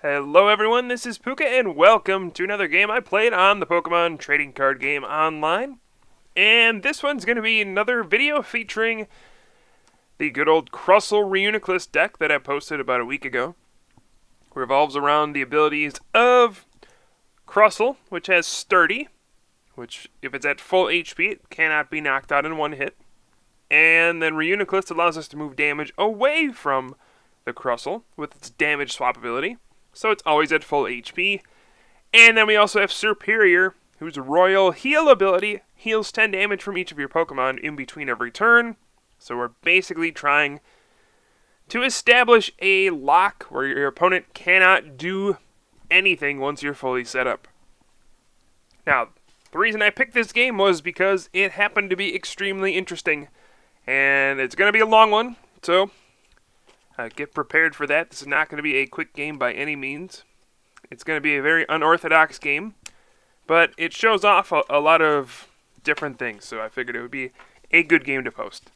Hello everyone, this is Pooka and welcome to another game I played on the Pokemon Trading Card Game Online. And this one's going to be another video featuring the good old Crustle Reuniclus deck that I posted about a week ago. Revolves around the abilities of Crustle, which has Sturdy, which if it's at full HP it cannot be knocked out in one hit. And then Reuniclus allows us to move damage away from the Crustle with its damage swap ability. So it's always at full HP. And then we also have Superior, whose Royal Heal ability heals 10 damage from each of your Pokemon in between every turn. So we're basically trying to establish a lock where your opponent cannot do anything once you're fully set up. Now, the reason I picked this game was because it happened to be extremely interesting. And it's going to be a long one, so get prepared for that. This is not going to be a quick game by any means. It's going to be a very unorthodox game, but it shows off a lot of different things, so I figured it would be a good game to post.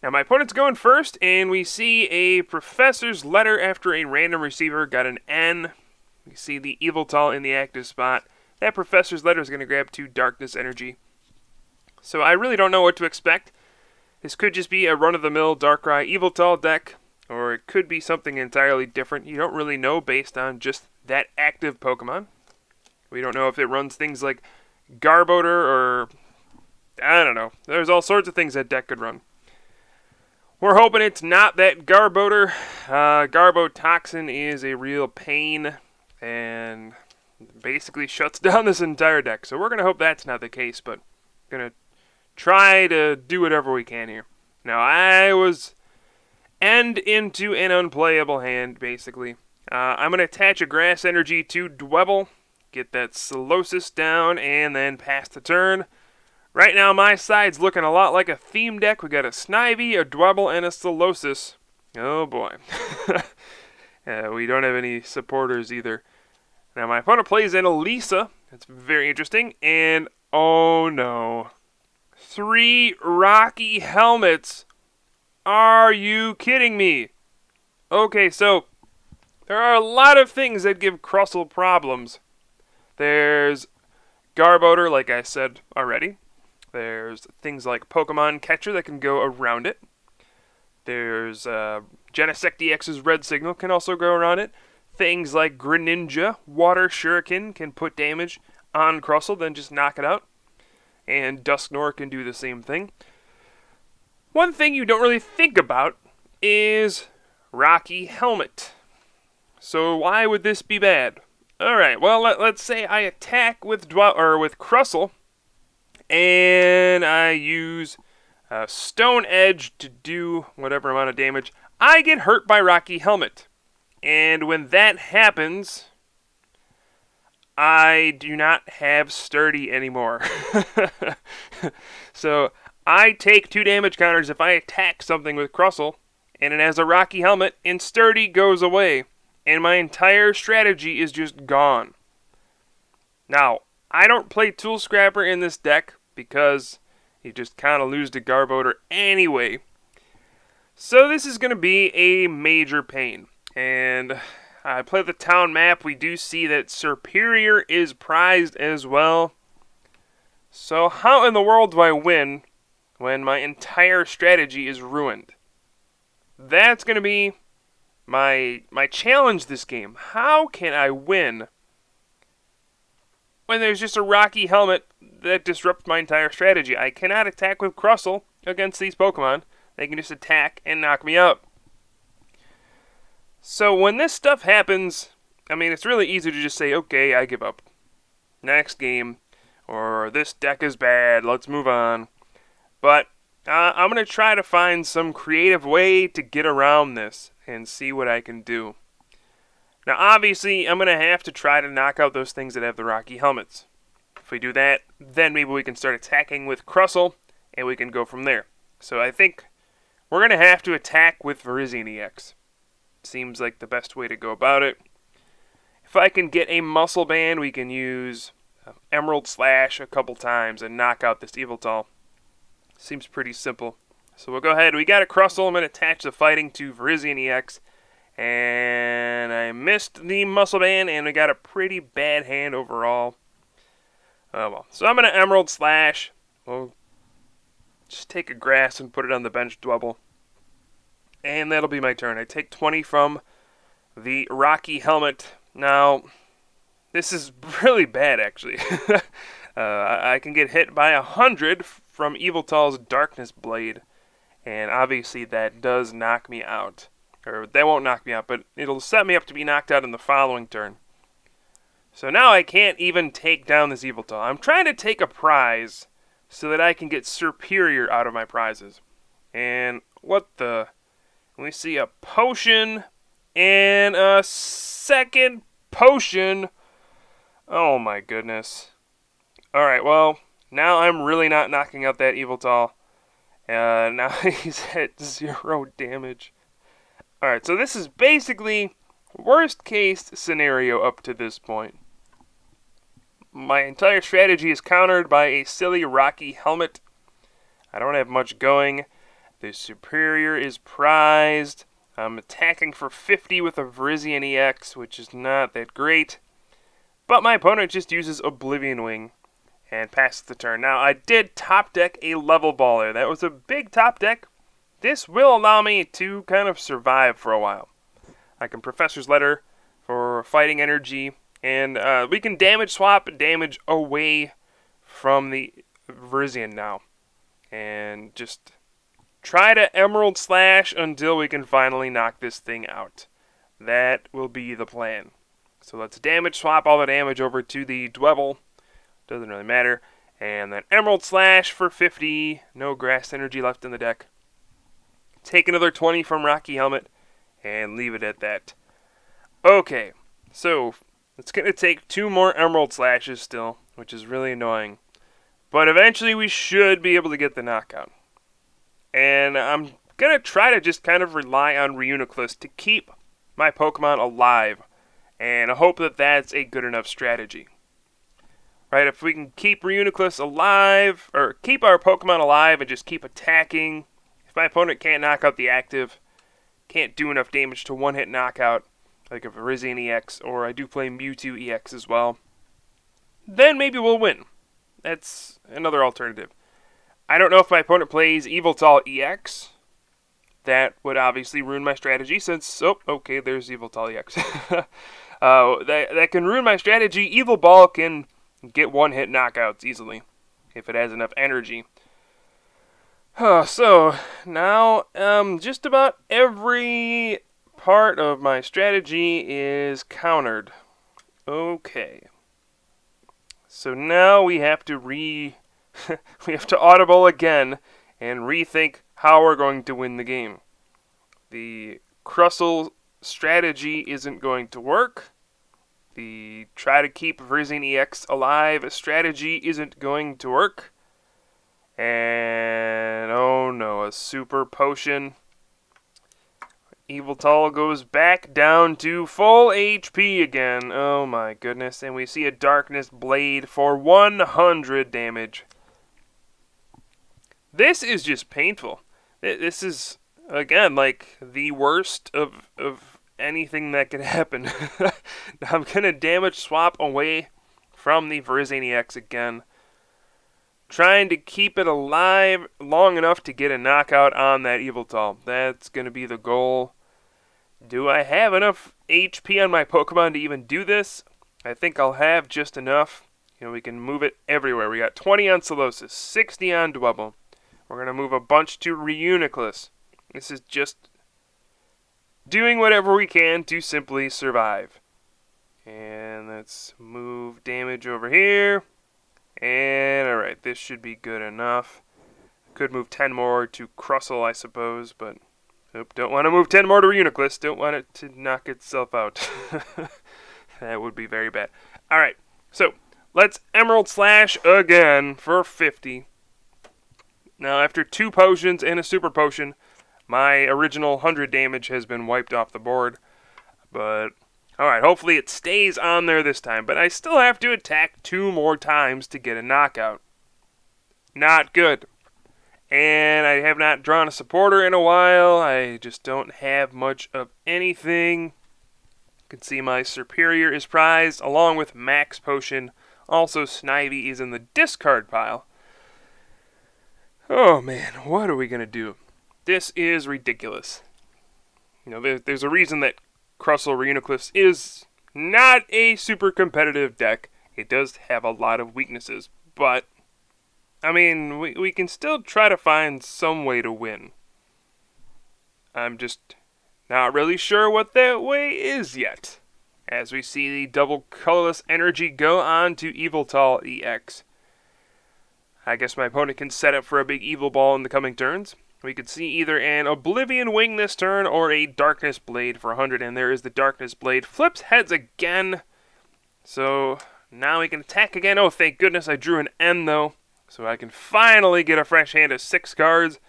Now my opponent's going first, and we see a professor's letter after a random receiver got an N. We see the Yveltal in the active spot. That professor's letter is going to grab 2 darkness energy. So I really don't know what to expect. This could just be a run-of-the-mill Darkrai Yveltal deck, or it could be something entirely different. You don't really know based on just that active Pokemon. We don't know if it runs things like Garbodor or, I don't know. There's all sorts of things that deck could run. We're hoping it's not that Garbodor. Garbotoxin is a real pain and basically shuts down this entire deck. So we're going to hope that's not the case, but going to try to do whatever we can here. Now, I was end into an unplayable hand, basically. I'm going to attach a Grass Energy to Dwebble, get that Solosis down, and then pass the turn. Right now, my side's looking a lot like a theme deck. We got a Snivy, a Dwebble, and a Solosis. Oh, boy. We don't have any supporters either. Now, my opponent plays in Elisa. That's very interesting. And, oh, no. 3 Rocky Helmets. Are you kidding me? Okay, so there are a lot of things that give Crustle problems. There's Garbodor, like I said already. There's things like Pokemon Catcher that can go around it. There's Genesect EX's Red Signal can also go around it. Things like Greninja, Water Shuriken can put damage on Crustle, then just knock it out. And Dusknoir can do the same thing. One thing you don't really think about is Rocky Helmet. So why would this be bad? Alright, well, let's say I attack with Crustle, and I use Stone Edge to do whatever amount of damage. I get hurt by Rocky Helmet. And when that happens, I do not have Sturdy anymore. So I take 2 damage counters if I attack something with Crustle, and it has a Rocky Helmet, and Sturdy goes away, and my entire strategy is just gone. Now, I don't play Tool Scrapper in this deck, because you just kind of lose to Garbodor anyway. So this is going to be a major pain, and I play the town map. We do see that Superior is prized as well. So how in the world do I win when my entire strategy is ruined? That's going to be my challenge this game. How can I win when there's just a Rocky Helmet that disrupts my entire strategy? I cannot attack with Crustle against these Pokemon. They can just attack and knock me out. So when this stuff happens, I mean, it's really easy to just say, okay, I give up. Next game. Or this deck is bad, let's move on. But I'm going to try to find some creative way to get around this and see what I can do. Now, obviously, I'm going to have to try to knock out those things that have the Rocky Helmets. If we do that, then maybe we can start attacking with Crustle, and we can go from there. So I think we're going to have to attack with Virizion EX. Seems like the best way to go about it. If I can get a Muscle Band, we can use Emerald Slash a couple times and knock out this Yveltal. Seems pretty simple. So we'll go ahead. We got a Crustle. I'm going to attach the fighting to Virizion EX. And I missed the muscle band, and I got a pretty bad hand overall. Oh well. So I'm going to Emerald Slash. We'll just take a grass and put it on the bench dwebble. And that'll be my turn. I take 20 from the Rocky Helmet. Now, this is really bad, actually. I can get hit by 100 from Yveltal's Darkness Blade. And obviously that does knock me out. Or that won't knock me out, but it'll set me up to be knocked out in the following turn. So now I can't even take down this Yveltal. I'm trying to take a prize so that I can get superior out of my prizes. And what the... We see a potion and a second potion. Oh my goodness. Alright, well, now I'm really not knocking out that Yveltal. Now he's at 0 damage. Alright, so this is basically worst case scenario up to this point. My entire strategy is countered by a silly Rocky Helmet. I don't have much going. The superior is prized. I'm attacking for 50 with a Virizion EX, which is not that great. But my opponent just uses Oblivion Wing and passes the turn. Now, I did top deck a level baller. That was a big top deck. This will allow me to kind of survive for a while. I can Professor's Letter for fighting energy, and we can damage swap damage away from the Virizion now. And just try to Emerald Slash until we can finally knock this thing out. That will be the plan. So let's damage swap all the damage over to the Dwebble. Doesn't really matter. And then Emerald Slash for 50. No grass energy left in the deck. Take another 20 from Rocky Helmet and leave it at that. Okay, so it's going to take 2 more Emerald Slashes still, which is really annoying. But eventually we should be able to get the knockout. And I'm going to try to just kind of rely on Reuniclus to keep my Pokemon alive. And I hope that that's a good enough strategy. Right, if we can keep Reuniclus alive, or keep our Pokemon alive and just keep attacking. If my opponent can't knock out the active, can't do enough damage to one-hit knockout, like a Virizion EX, or I do play Mewtwo EX as well, then maybe we'll win. That's another alternative. I don't know if my opponent plays Yveltal EX. That would obviously ruin my strategy since... Oh, okay, there's Yveltal EX. that can ruin my strategy. Evil Ball can get one-hit knockouts easily if it has enough energy. So, now just about every part of my strategy is countered. Okay. So now we have to we have to audible again and rethink how we're going to win the game. The Crustle strategy isn't going to work. The try to keep Virizion EX alive strategy isn't going to work. And oh no, a super potion. Yveltal goes back down to full HP again. Oh my goodness. And we see a Darkness Blade for 100 damage. This is just painful. This is, again, like the worst of anything that could happen. I'm going to damage swap away from the Virizion EX again. Trying to keep it alive long enough to get a knockout on that Yveltal. That's going to be the goal. Do I have enough HP on my Pokemon to even do this? I think I'll have just enough. You know, we can move it everywhere. We got 20 on Solosis, 60 on Dwebble. We're going to move a bunch to Reuniclus. This is just doing whatever we can to simply survive. And let's move damage over here. And alright, this should be good enough. Could move 10 more to Crustle, I suppose, but nope, don't want to move 10 more to Reuniclus. Don't want it to knock itself out. That would be very bad. Alright, so let's Emerald Slash again for 50. Now, after 2 potions and a super potion, my original 100 damage has been wiped off the board. But, alright, hopefully it stays on there this time. But I still have to attack 2 more times to get a knockout. Not good. And I have not drawn a supporter in a while. I just don't have much of anything. You can see my Superior is prized, along with Max Potion. Also, Snivy is in the discard pile. Oh man, what are we going to do? This is ridiculous. You know, there's a reason that Crustle Reuniclus is not a super competitive deck. It does have a lot of weaknesses, but I mean, we can still try to find some way to win. I'm just not really sure what that way is yet. As we see the double colorless energy go on to Yveltal EX. I guess my opponent can set up for a big Evil Ball in the coming turns. We could see either an Oblivion Wing this turn or a Darkness Blade for 100, and there is the Darkness Blade. Flips heads again. So now we can attack again. Oh, thank goodness I drew an N though. So I can finally get a fresh hand of 6 cards.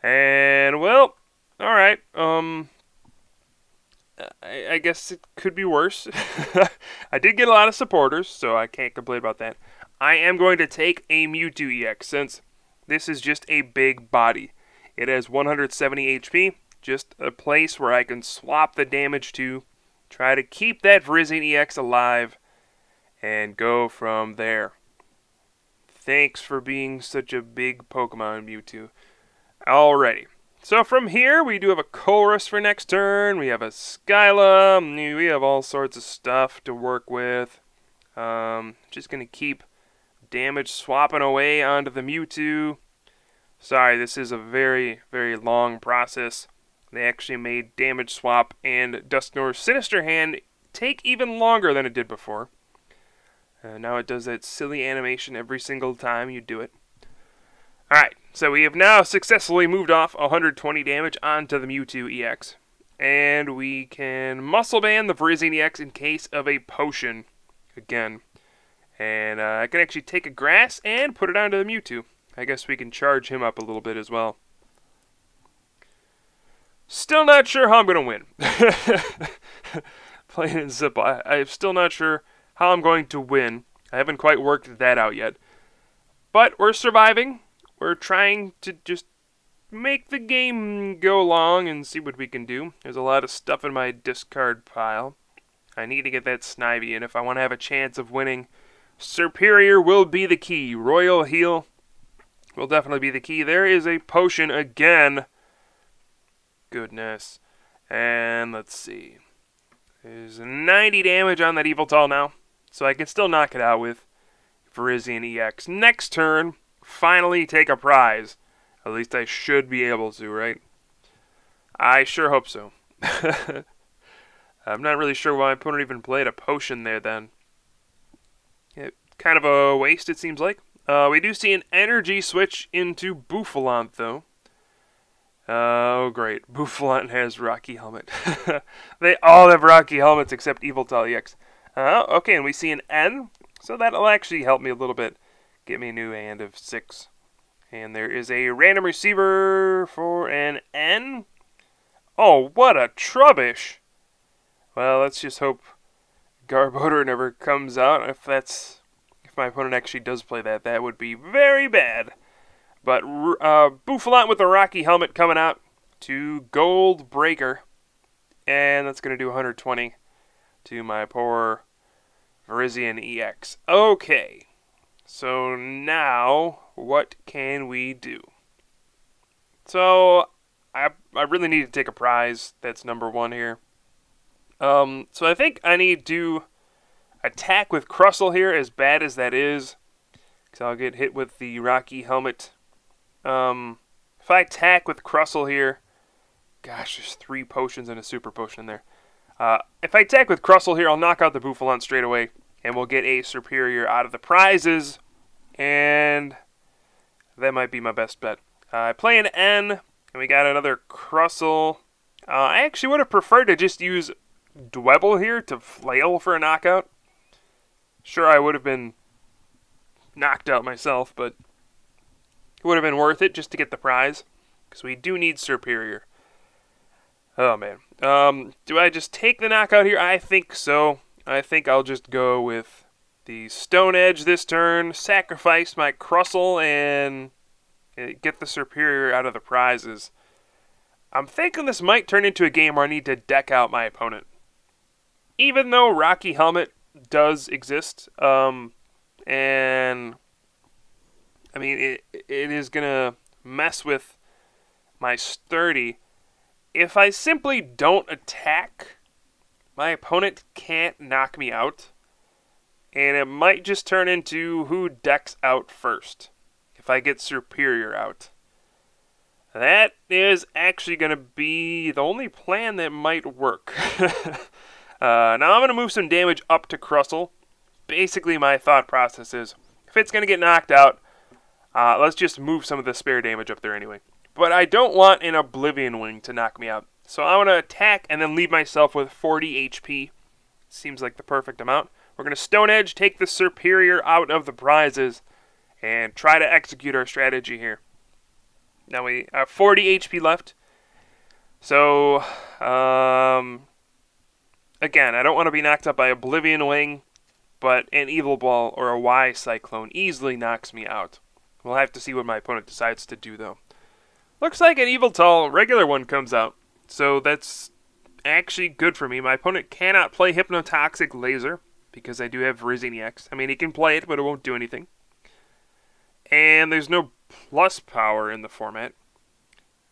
And, well, alright. I guess it could be worse. I did get a lot of supporters, so I can't complain about that. I am going to take a Mewtwo EX, since this is just a big body. It has 170 HP, just a place where I can swap the damage to, try to keep that Virizion EX alive, and go from there. Thanks for being such a big Pokemon, Mewtwo. Alrighty. So from here, we do have a Chorus for next turn. We have a Skyla. We have all sorts of stuff to work with. Just going to keep damage swapping away onto the Mewtwo. Sorry, this is a very, very long process. They actually made Damage Swap and Dusknoir's Sinister Hand take even longer than it did before. Now it does that silly animation every single time you do it. Alright, so we have now successfully moved off 120 damage onto the Mewtwo EX. And we can Muscle Band the Virizion EX in case of a potion again. And I can actually take a Grass and put it onto the Mewtwo. I guess we can charge him up a little bit as well. Still not sure how I'm going to win. Plain and simple. I'm still not sure how I'm going to win. I haven't quite worked that out yet. But we're surviving. We're trying to just make the game go along and see what we can do. There's a lot of stuff in my discard pile. I need to get that Snivy, and if I want to have a chance of winning, Superior will be the key. Royal Heal will definitely be the key. There is a potion again. Goodness. And let's see. There's 90 damage on that Yveltal now, so I can still knock it out with Virizion EX. Next turn, finally take a prize. At least I should be able to, right? I sure hope so. I'm not really sure why my opponent even played a potion there then. Kind of a waste, it seems like. We do see an energy switch into Bouffalant, though. Oh, great. Bouffalant has Rocky Helmet. They all have Rocky Helmets except Yveltal EX. Okay, and we see an N. So that'll actually help me a little bit. Get me a new hand of 6. And there is a random receiver for an N. Oh, what a trubbish. Well, let's just hope Garbodor never comes out. If my opponent actually does play that, that would be very bad. But Bouffalant with the Rocky Helmet coming out to Gold Breaker. And that's going to do 120 to my poor Virizion EX. Okay. So now, what can we do? So, I really need to take a prize. That's number 1 here. So I think I need to attack with Crustle here, as bad as that is. Because I'll get hit with the Rocky Helmet. If I attack with Crustle here, gosh, there's 3 potions and a super potion in there. If I attack with Crustle here, I'll knock out the Bouffalant straight away, and we'll get a Superior out of the prizes, and that might be my best bet. I play an N, and we got another Crustle. I actually would have preferred to just use Dwebble here to flail for a knockout. Sure, I would have been knocked out myself, but it would have been worth it just to get the prize, because we do need Superior. Oh, man. Do I just take the knockout here? I think so. I think I'll just go with the Stone Edge this turn, sacrifice my Crustle, and get the superior out of the prizes. I'm thinking this might turn into a game where I need to deck out my opponent. Even though Rocky Helmet does exist, and I mean, it is going to mess with my sturdy. If I simply don't attack, my opponent can't knock me out. And it might just turn into who decks out first if I get superior out. That is actually going to be the only plan that might work. Now I'm going to move some damage up to Crustle. Basically my thought process is, if it's going to get knocked out, let's just move some of the spare damage up there anyway. But I don't want an Oblivion Wing to knock me out. So I want to attack and then leave myself with 40 HP. Seems like the perfect amount. We're going to Stone Edge, take the superior out of the prizes, and try to execute our strategy here. Now we have 40 HP left. So, again, I don't want to be knocked out by Oblivion Wing, but an Evil Ball or a Y Cyclone easily knocks me out. We'll have to see what my opponent decides to do, though. Looks like an Yveltal regular one comes out, so that's actually good for me. My opponent cannot play Hypnotoxic Laser, because I do have Riziniax. I mean, he can play it, but it won't do anything. And there's no plus power in the format,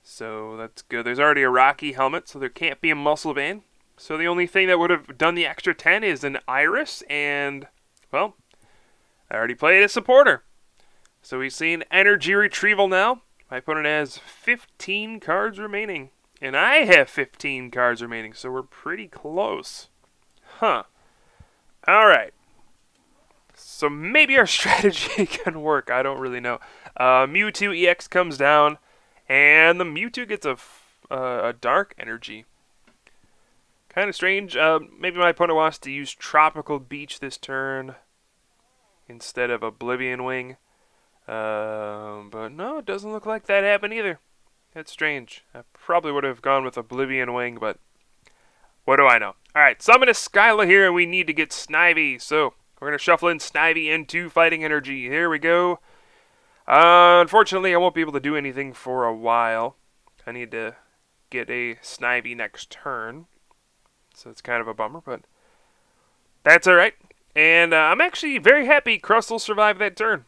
so that's good. There's already a Rocky Helmet, so there can't be a Muscle Band. So the only thing that would have done the extra 10 is an Iris, and, well, I already played a supporter. So we see an Energy Retrieval now. My opponent has 15 cards remaining, and I have 15 cards remaining, so we're pretty close. Huh. Alright. So maybe our strategy can work. I don't really know. Mewtwo EX comes down, and the Mewtwo gets a Dark Energy. Kind of strange. Maybe my opponent wants to use Tropical Beach this turn instead of Oblivion Wing. But no, it doesn't look like that happened either. That's strange. I probably would have gone with Oblivion Wing, but what do I know? Alright, summon a Skyla here, and we need to get Snivy. So, we're going to shuffle in Snivy into Fighting Energy. Here we go. Unfortunately, I won't be able to do anything for a while. I need to get a Snivy next turn. So it's kind of a bummer, but that's alright. And I'm actually very happy Crustle survived that turn.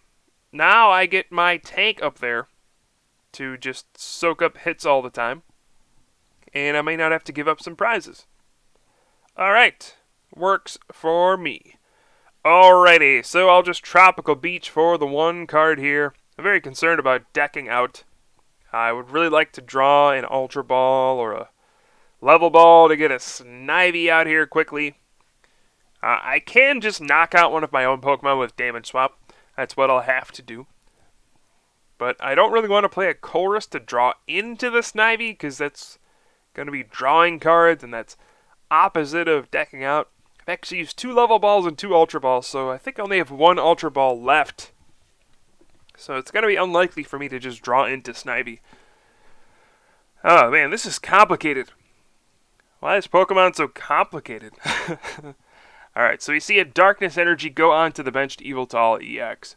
Now I get my tank up there to just soak up hits all the time. And I may not have to give up some prizes. Alright, works for me. Alrighty, so I'll just Tropical Beach for the one card here. I'm very concerned about decking out. I would really like to draw an Ultra Ball or a Level Ball to get a Snivy out here quickly. I can just knock out one of my own Pokemon with Damage Swap. That's what I'll have to do. But I don't really want to play a Chorus to draw into the Snivy, because that's going to be drawing cards, and that's opposite of decking out. I've actually used 2 Level Balls and 2 Ultra Balls, so I think I only have 1 Ultra Ball left. So it's going to be unlikely for me to just draw into Snivy. Oh man, this is complicated. Why is Pokemon so complicated? Alright, so we see a Darkness Energy go onto the bench to Yveltal EX.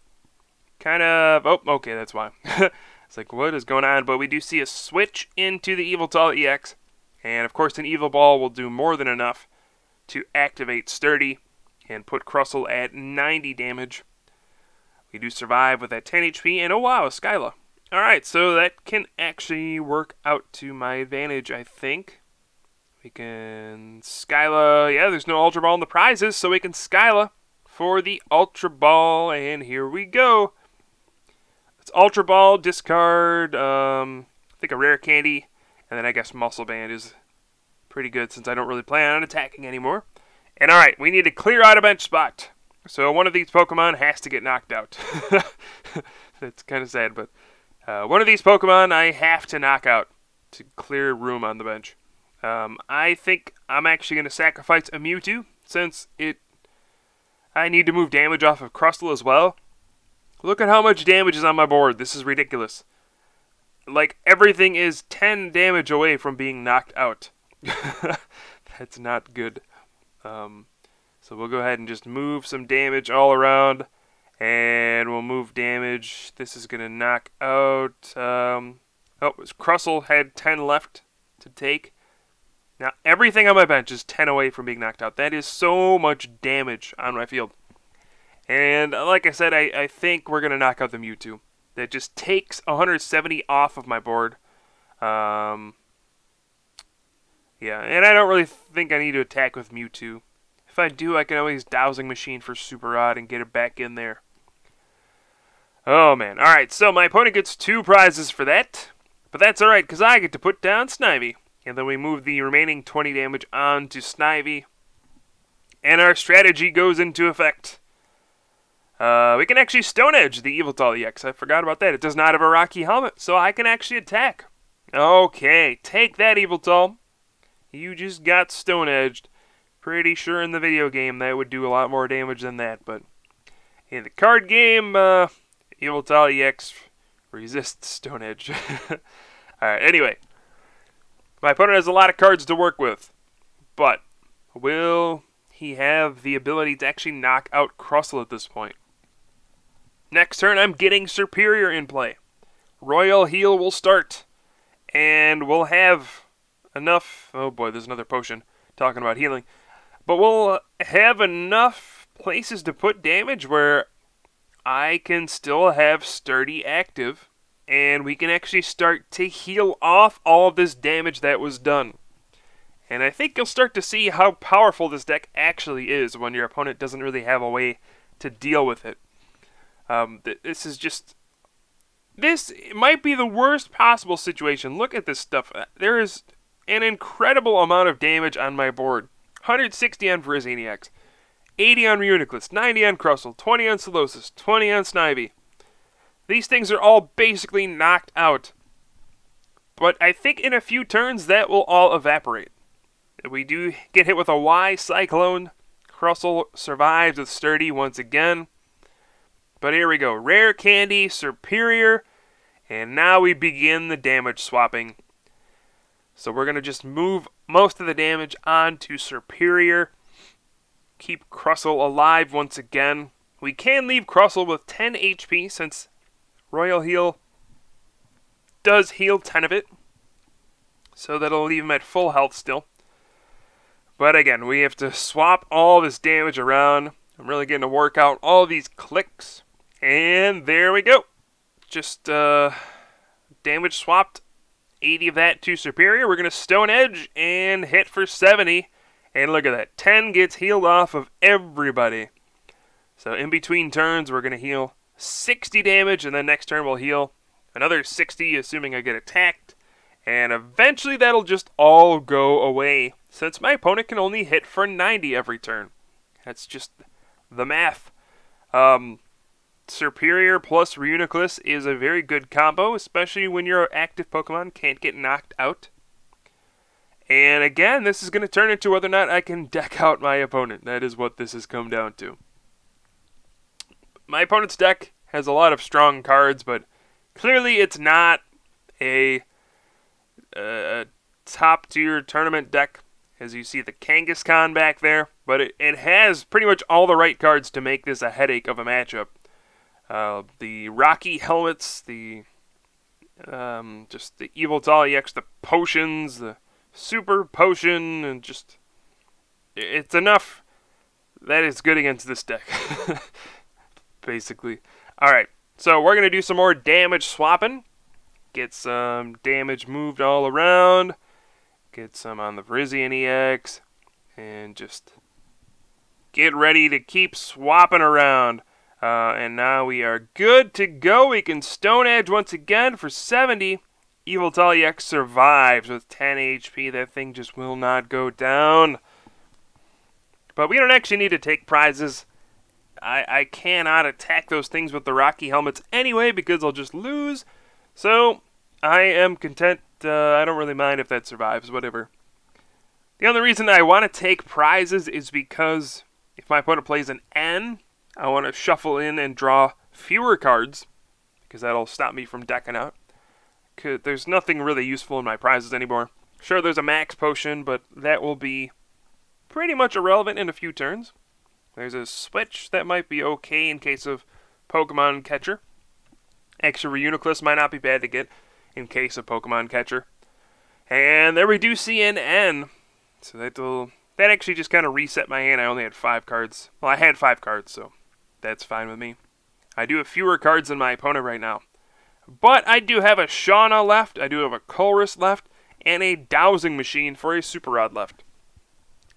Kind of... oh, okay, that's why. It's like, what is going on? But we do see a switch into the Yveltal EX. And, of course, an Evil Ball will do more than enough to activate Sturdy and put Crustle at 90 damage. We do survive with that 10 HP. And, oh, wow, a Skyla. Alright, so that can actually work out to my advantage, I think. We can Skyla. Yeah, there's no Ultra Ball in the prizes, so we can Skyla for the Ultra Ball. And here we go. It's Ultra Ball, discard, I think a Rare Candy, and then I guess Muscle Band is pretty good since I don't really plan on attacking anymore. And alright, we need to clear out a bench spot. So one of these Pokemon has to get knocked out. That's kind of sad, but one of these Pokemon I have to knock out to clear room on the bench. I think I'm actually going to sacrifice a Mewtwo, since I need to move damage off of Crustle as well. Look at how much damage is on my board. This is ridiculous. Like, everything is 10 damage away from being knocked out. That's not good. So we'll go ahead and just move some damage all around. And we'll move damage. This is going to knock out... Crustle had 10 left to take. Now, everything on my bench is 10 away from being knocked out. That is so much damage on my field. And like I said, I think we're going to knock out the Mewtwo. That just takes 170 off of my board. Yeah, and I don't really think I need to attack with Mewtwo. If I do, I can always Dowsing Machine for Super Rod and get it back in there. Oh, man. Alright, so my opponent gets 2 prizes for that. But that's alright, because I get to put down Snivy. And then we move the remaining 20 damage onto Snivy. And our strategy goes into effect. We can actually Stone Edge the Yveltal EX. I forgot about that. It does not have a Rocky Helmet, so I can actually attack. Okay, take that, Yveltal. You just got Stone Edged. Pretty sure in the video game that would do a lot more damage than that, but in the card game, Yveltal EX resists Stone Edge. Alright, anyway. My opponent has a lot of cards to work with, but will he have the ability to actually knock out Crustle at this point? Next turn, I'm getting Superior in play. Royal Heal will start, and we'll have enough... Oh boy, there's another potion talking about healing. But we'll have enough places to put damage where I can still have Sturdy active, and we can actually start to heal off all of this damage that was done. And I think you'll start to see how powerful this deck actually is when your opponent doesn't really have a way to deal with it. This is just... This might be the worst possible situation. Look at this stuff. There is an incredible amount of damage on my board. 160 on Verizaniacs, 80 on Reuniclus, 90 on Crustle, 20 on Solosis, 20 on Snivy. These things are all basically knocked out. But I think in a few turns that will all evaporate. If we do get hit with a Y Cyclone, Crustle survives with Sturdy once again. But here we go. Rare Candy, Superior, and now we begin the damage swapping. So we're going to just move most of the damage on to Superior. Keep Crustle alive once again. We can leave Crustle with 10 HP since Royal Heal does heal 10 of it. So that'll leave him at full health still. But again, we have to swap all this damage around. I'm really getting to work out all these clicks. And there we go. Just damage swapped. 80 of that to Superior. We're going to Stone Edge and hit for 70. And look at that. 10 gets healed off of everybody. So in between turns, we're going to heal 60 damage. And then next turn, we'll heal another 60, assuming I get attacked. And eventually, that'll just all go away, since my opponent can only hit for 90 every turn. That's just the math. Superior plus Reuniclus is a very good combo, especially when your active Pokemon can't get knocked out. And again, this is going to turn into whether or not I can deck out my opponent. That is what this has come down to. My opponent's deck has a lot of strong cards, but clearly it's not a top-tier tournament deck. As you see the Kangaskhan back there, but it has pretty much all the right cards to make this a headache of a matchup. The Rocky Helmets, the just the Yveltal EX, the potions, the Super Potion, and just it's enough that is good against this deck, basically. Alright, so we're going to do some more damage swapping. Get some damage moved all around. Get some on the Virizion EX. And just get ready to keep swapping around. And now we are good to go. We can Stone Edge once again for 70. Yveltal EX survives with 10 HP. That thing just will not go down. But we don't actually need to take prizes. I cannot attack those things with the Rocky Helmets anyway because I'll just lose. So I am content. I don't really mind if that survives, whatever. The only reason I want to take prizes is because if my opponent plays an N, I want to shuffle in and draw fewer cards because that'll stop me from decking out. There's nothing really useful in my prizes anymore. Sure, there's a max potion, but that will be pretty much irrelevant in a few turns. There's a switch that might be okay in case of Pokemon catcher. Extra Reuniclus might not be bad to get in case of Pokemon catcher. And there we do see an N. So that actually just kind of reset my hand. I only had 5 cards. Well, I had 5 cards, so that's fine with me. I do have fewer cards than my opponent right now. But I do have a Shauna left, I do have a Colress left, and a Dowsing Machine for a Super Rod left.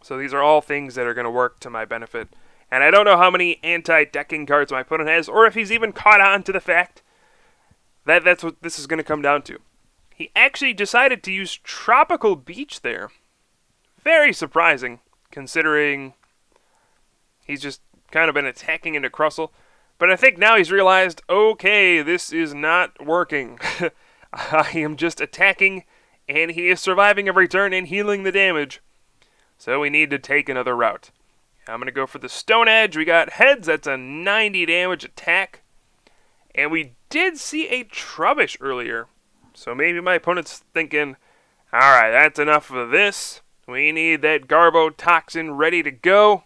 So these are all things that are going to work to my benefit. And I don't know how many anti-decking cards my opponent has, or if he's even caught on to the fact that that's what this is going to come down to. He actually decided to use Tropical Beach there. Very surprising, considering he's just kind of been attacking into Crustle. But I think now he's realized, okay, this is not working. I am just attacking, and he is surviving every turn and healing the damage. So we need to take another route. I'm going to go for the Stone Edge. We got heads. That's a 90 damage attack. And we did see a Trubbish earlier. So maybe my opponent's thinking, alright, that's enough of this. We need that Garbo Toxin ready to go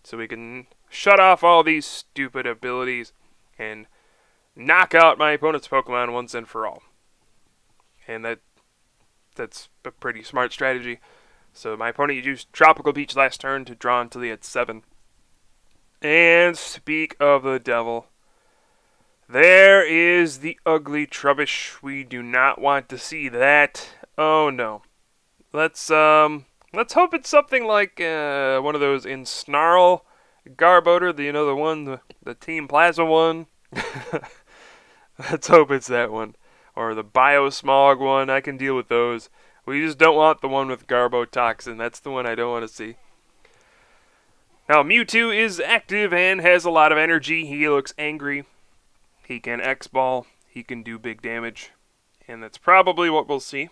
so we can shut off all these stupid abilities and knock out my opponent's Pokemon once and for all. And that's a pretty smart strategy. So my opponent used Tropical Beach last turn to draw until he had 7. And speak of the devil, there is the ugly Trubbish. We do not want to see that. Oh no. Let's hope it's something like one of those in Snarl Garbodor, the one, the Team Plasma one. Let's hope it's that one. Or the Biosmog one. I can deal with those. We just don't want the one with Garbotoxin. That's the one I don't want to see. Now, Mewtwo is active and has a lot of energy. He looks angry. He can X-Ball. He can do big damage. And that's probably what we'll see.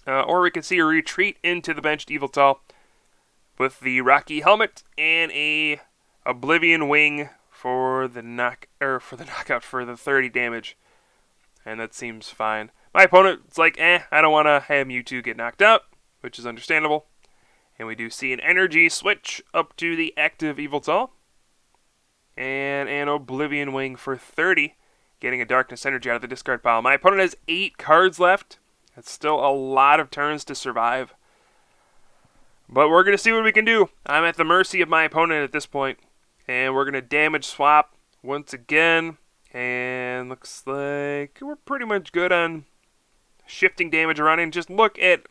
Or we can see a retreat into the benched Yveltal with the Rocky Helmet and a Oblivion Wing for the knockout for the 30 damage. And that seems fine. My opponent's like, I don't want to have Mewtwo get knocked out, which is understandable. And we do see an energy switch up to the active Yveltal. And an Oblivion Wing for 30, getting a Darkness Energy out of the discard pile. My opponent has 8 cards left. That's still a lot of turns to survive. But we're going to see what we can do. I'm at the mercy of my opponent at this point. And we're going to damage swap once again. And looks like we're pretty much good on shifting damage around. And just look at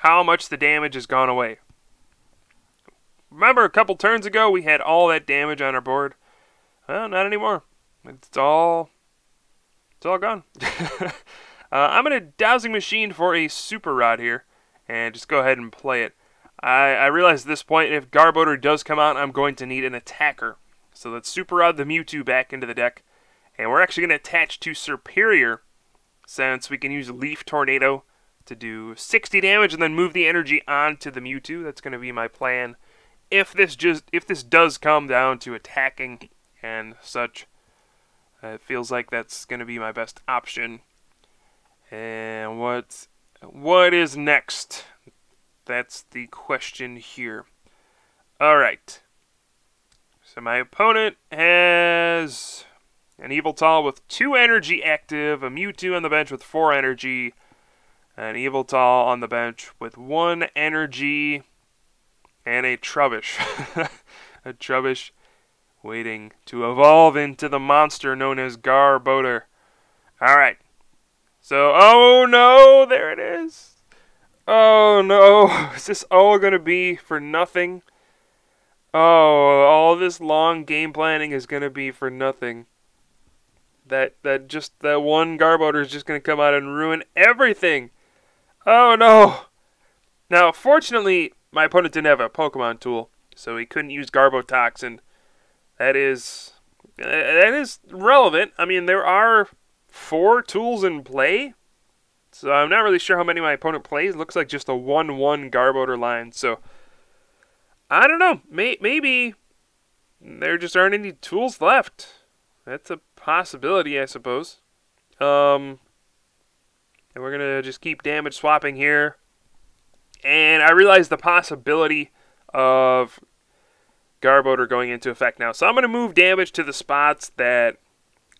how much the damage has gone away. Remember a couple turns ago we had all that damage on our board? Well, not anymore. It's all gone. I'm going to Dowsing Machine for a Super Rod here. And just go ahead and play it. I realize at this point, if Garbodor does come out, I'm going to need an attacker. So let's Super Rod the Mewtwo back into the deck. And we're actually going to attach to Superior, since we can use Leaf Tornado to do 60 damage and then move the energy onto the Mewtwo. That's going to be my plan. If this does come down to attacking and such, it feels like that's going to be my best option. And what is next? That's the question here. Alright. So my opponent has an Yveltal with 2 energy active, a Mewtwo on the bench with 4 energy, an Yveltal on the bench with 1 energy, and a Trubbish. A Trubbish waiting to evolve into the monster known as Garbodor. Alright. So, oh no, there it is. Oh no, is this all going to be for nothing? Oh, all this long game planning is going to be for nothing. That one Garbodor is just going to come out and ruin everything. Oh no. Now, fortunately, my opponent didn't have a Pokemon tool, so he couldn't use Garbotoxin. That is relevant. I mean, there are 4 tools in play, so I'm not really sure how many my opponent plays. It looks like just a 1-1 Garbodor line, so I don't know. Maybe there just aren't any tools left. That's a possibility, I suppose. And we're going to just keep damage swapping here. And I realize the possibility of Garbodor going into effect now. So I'm going to move damage to the spots that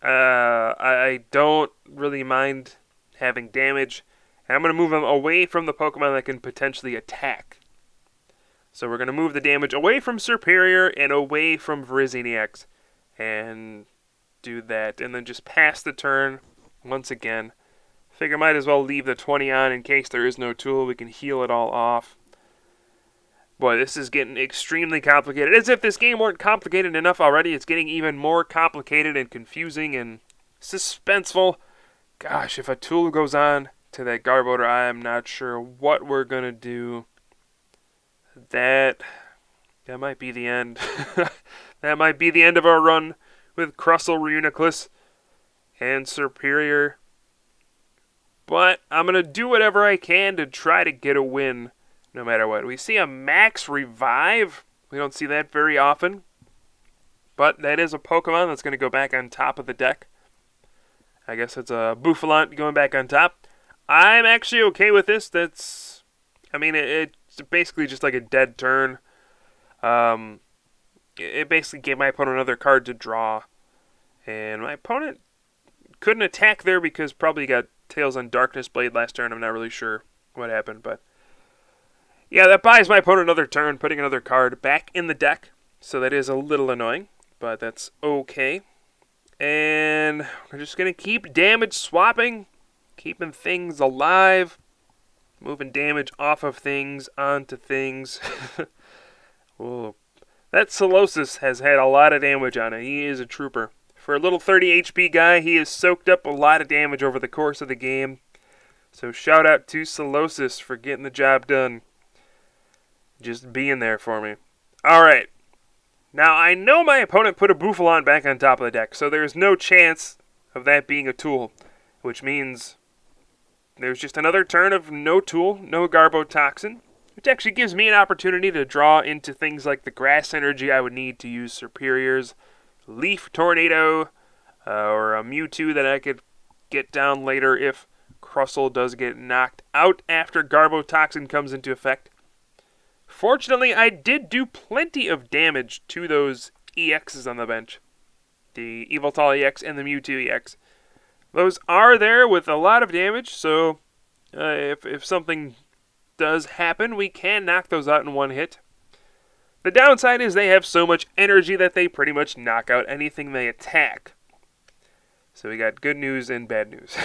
I don't really mind having damage. And I'm going to move them away from the Pokemon that can potentially attack. So we're going to move the damage away from Superior and away from Virizion and do that. And then just pass the turn once again. Figure might as well leave the 20 on in case there is no tool. We can heal it all off. Boy, this is getting extremely complicated. As if this game weren't complicated enough already, it's getting even more complicated and confusing and suspenseful. Gosh, if a tool goes on to that Garbodor, I am not sure what we're going to do. That might be the end. That might be the end of our run with Crustle, Reuniclus, and Superior. But I'm going to do whatever I can to try to get a win. No matter what. We see a max revive. We don't see that very often. But that is a Pokemon that's going to go back on top of the deck. I guess it's a Bouffalant going back on top. I'm actually okay with this. That's, I mean, it's basically just like a dead turn. It basically gave my opponent another card to draw. And my opponent couldn't attack there because probably got Tails on Darkness Blade last turn. I'm not really sure what happened, but yeah, that buys my opponent another turn, putting another card back in the deck. So that is a little annoying, but that's okay. And we're just going to keep damage swapping, keeping things alive, moving damage off of things, onto things. Whoa. That Solosis has had a lot of damage on it. He is a trooper. For a little 30 HP guy, he has soaked up a lot of damage over the course of the game. So shout out to Solosis for getting the job done. Just being there for me. Alright. Now, I know my opponent put a Bouffalant back on top of the deck, so there's no chance of that being a tool. Which means there's just another turn of no tool, no Garbotoxin. Which actually gives me an opportunity to draw into things like the grass energy I would need to use Superior's Leaf Tornado, or a Mewtwo that I could get down later if Crustle does get knocked out after Garbotoxin comes into effect. Fortunately, I did do plenty of damage to those EXs on the bench. The Yveltal EX and the Mewtwo EX. Those are there with a lot of damage, so if something does happen, we can knock those out in one hit. The downside is they have so much energy that they pretty much knock out anything they attack. So we got good news and bad news.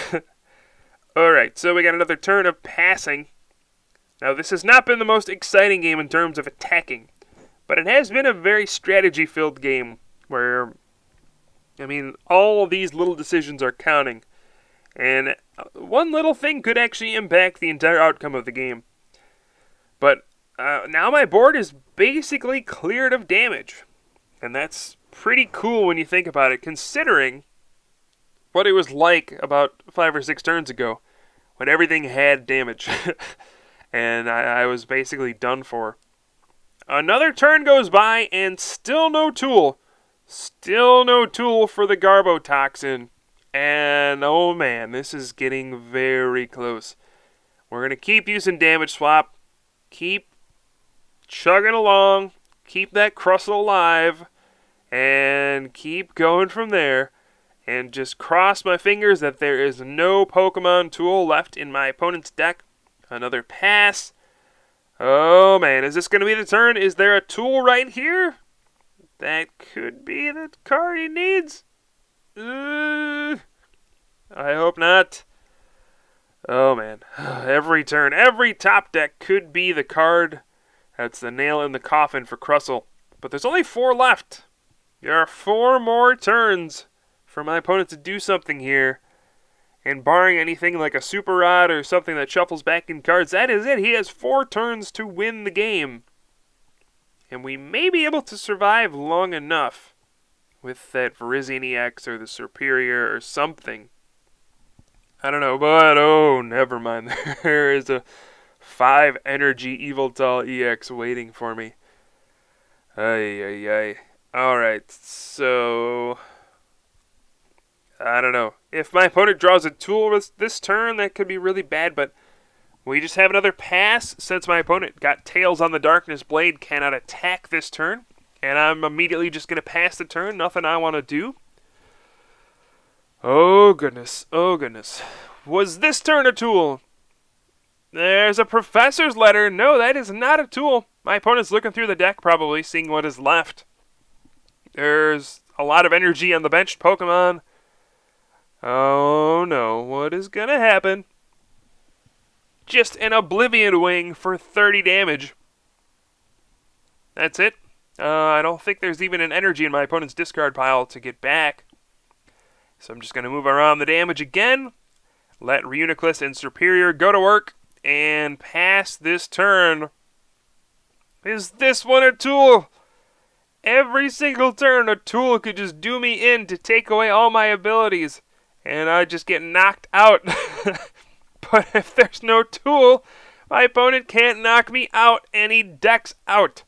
Alright, so we got another turn of passing. Now, this has not been the most exciting game in terms of attacking, but it has been a very strategy-filled game where, I mean, all of these little decisions are counting, and one little thing could actually impact the entire outcome of the game. But now my board is basically cleared of damage, and that's pretty cool when you think about it, considering what it was like about 5 or 6 turns ago, when everything had damage. And I was basically done for. Another turn goes by, and still no tool. Still no tool for the Garbotoxin. And, oh man, this is getting very close. We're going to keep using Damage Swap. Keep chugging along. Keep that Crustle alive. And keep going from there. And just cross my fingers that there is no Pokemon tool left in my opponent's deck. Another pass. Oh, man. Is this going to be the turn? Is there a tool right here? That could be the card he needs. I hope not. Oh, man. Every turn, every top deck could be the card. That's the nail in the coffin for Crustle. But there's only 4 left. There are 4 more turns for my opponent to do something here. And barring anything like a Super Rod or something that shuffles back in cards, that is it. He has 4 turns to win the game. And we may be able to survive long enough with that Virizion EX or the Superior or something. I don't know, but oh, never mind. There is a 5 energy Yveltal EX waiting for me. Ay, ay, ay. Alright, so I don't know. If my opponent draws a tool this turn, that could be really bad, but we just have another pass since my opponent got Tails on the Darkness Blade, cannot attack this turn. and I'm immediately just going to pass the turn. Nothing I want to do. Oh, goodness. Oh, goodness. Was this turn a tool? There's a professor's letter. No, that is not a tool. My opponent's looking through the deck, probably, seeing what is left. There's a lot of energy on the benched Pokemon. Oh, no. What is going to happen? Just an Oblivion Wing for 30 damage. That's it. I don't think there's even an energy in my opponent's discard pile to get back. So I'm just going to move around the damage again. Let Reuniclus and Superior go to work and pass this turn. Is this one a tool? Every single turn a tool could just do me in to take away all my abilities. And I just get knocked out. But if there's no tool, my opponent can't knock me out and he decks out.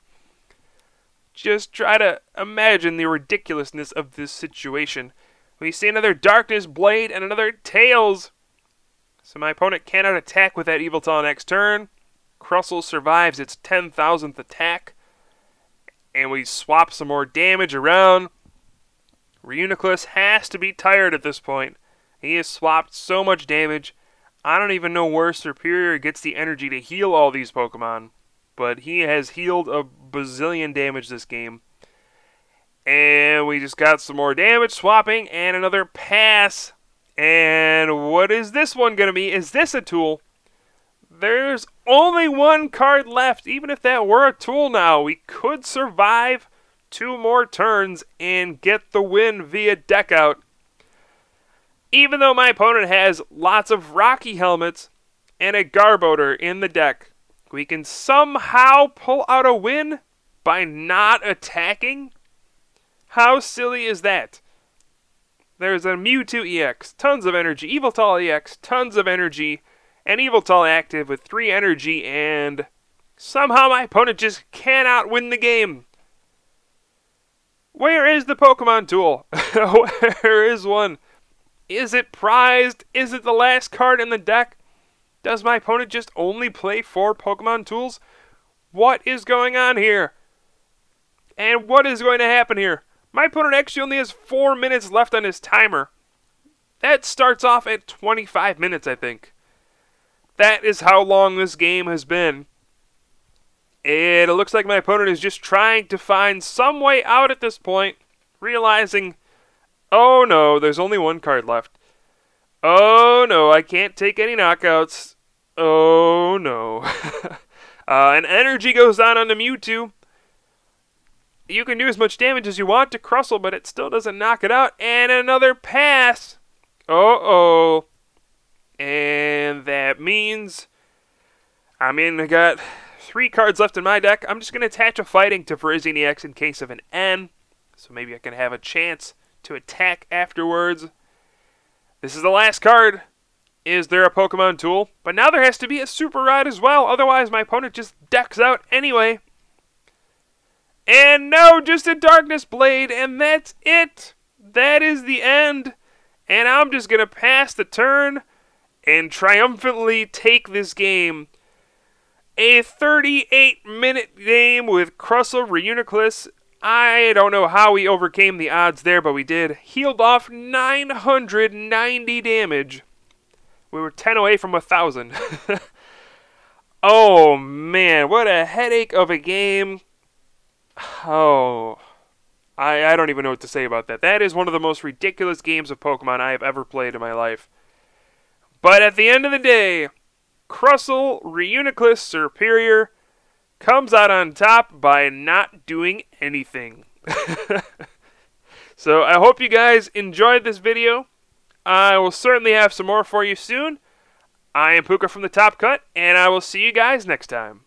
Just try to imagine the ridiculousness of this situation. We see another Darkness Blade and another Tails. So my opponent cannot attack with that Yveltal next turn. Crustle survives its 10,000th attack. And we swap some more damage around. Reuniclus has to be tired at this point. He has swapped so much damage. I don't even know where Superior gets the energy to heal all these Pokemon. But he has healed a bazillion damage this game. And we just got some more damage swapping and another pass. And what is this one going to be? Is this a tool? There's only one card left. Even if that were a tool now, we could survive 2 more turns and get the win via deck out. Even though my opponent has lots of Rocky Helmets and a Garbodor in the deck, we can somehow pull out a win by not attacking? How silly is that? There's a Mewtwo EX, tons of energy, Yveltal EX, tons of energy, and Yveltal active with 3 energy, and somehow my opponent just cannot win the game. Where is the Pokemon tool? Where is one? Is it prized? Is it the last card in the deck? Does my opponent just only play 4 Pokemon tools? What is going on here? And what is going to happen here? My opponent actually only has 4 minutes left on his timer. That starts off at 25 minutes, I think. That is how long this game has been. And it looks like my opponent is just trying to find some way out at this point, realizing, oh no, there's only 1 card left. Oh no, I can't take any knockouts. Oh no. An energy goes down on the Mewtwo. You can do as much damage as you want to Crustle, but it still doesn't knock it out. And another pass. Uh-oh. And that means, I got 3 cards left in my deck. I'm just going to attach a Fighting to Virizion EX in case of an N. So maybe I can have a chance to attack afterwards. This is the last card. Is there a Pokemon tool? But now there has to be a Super Rod as well. Otherwise, my opponent just decks out anyway. And no, just a Darkness Blade, and that's it. That is the end. And I'm just going to pass the turn and triumphantly take this game. A 38-minute game with Crustle, Reuniclus. I don't know how we overcame the odds there, but we did. Healed off 990 damage. We were 10 away from 1,000. Oh, man, what a headache of a game. Oh, I don't even know what to say about that. That is one of the most ridiculous games of Pokemon I have ever played in my life. But at the end of the day, Crustle, Reuniclus, Superior comes out on top by not doing anything. So I hope you guys enjoyed this video. I will certainly have some more for you soon. I am Pooka from the Top Cut, and I will see you guys next time.